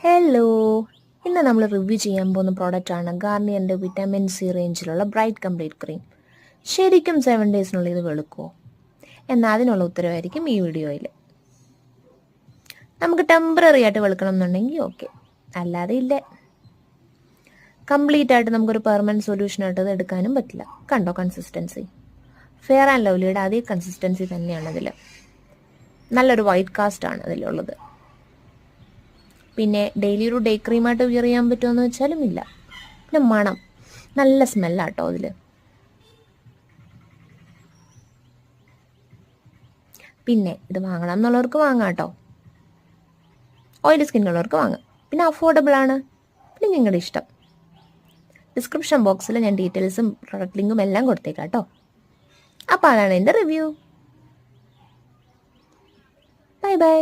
Hello, ഇന്ന് നമ്മൾ review ചെയ്യാൻ പോകുന്ന പ്രോഡക്റ്റാണ് ഗാർണിയറിൻ്റെ വിറ്റാമിൻ സി റേഞ്ചിലുള്ള ബ്രൈറ്റ് കംപ്ലീറ്റ് ക്രീം. ശരിക്കും 7 ഡേയ്സിനുള്ളിൽ ഇത് വെളുക്കുമോ? എന്നാൽ അതിനുള്ള ഉത്തരവായിരിക്കും ഈ വീഡിയോയിൽ. നമുക്ക് ടെമ്പററി ആയിട്ട് വെളുക്കണം എന്നുണ്ടെങ്കിൽ ഓക്കെ, അല്ലാതെ ഇല്ല. കംപ്ലീറ്റ് ആയിട്ട് നമുക്കൊരു പെർമനൻറ്റ് സൊല്യൂഷനായിട്ട് അത് എടുക്കാനും പറ്റില്ല. കണ്ടോ കൺസിസ്റ്റൻസി? ഫെയർ ആൻഡ് ലവ്ലിയുടെ അതേ കൺസിസ്റ്റൻസി തന്നെയാണ് അതിൽ. നല്ലൊരു വൈറ്റ് കാസ്റ്റ് ആണ് അതിലുള്ളത്. പിന്നെ ഡെയിലി ഒരു ഡേ ക്രീമായിട്ട് വിയർ ചെയ്യാൻ പറ്റുമെന്ന് വെച്ചാലും ഇല്ല. പിന്നെ മണം നല്ല സ്മെല്ലാട്ടോ അതിൽ. പിന്നെ ഇത് വാങ്ങണം എന്നുള്ളവർക്ക് വാങ്ങാം കേട്ടോ. ഓയിലി സ്കിന്നുള്ളവർക്ക് വാങ്ങാം. പിന്നെ അഫോർഡബിൾ ആണ്. പിന്നെ നിങ്ങളുടെ ഇഷ്ടം. ഡിസ്ക്രിപ്ഷൻ ബോക്സിൽ ഞാൻ ഡീറ്റെയിൽസും പ്രൊഡക്റ്റ് ലിങ്കും എല്ലാം കൊടുത്തേക്കാം കേട്ടോ. അപ്പോൾ അതാണ് എൻ്റെ റിവ്യൂ. Bye bye.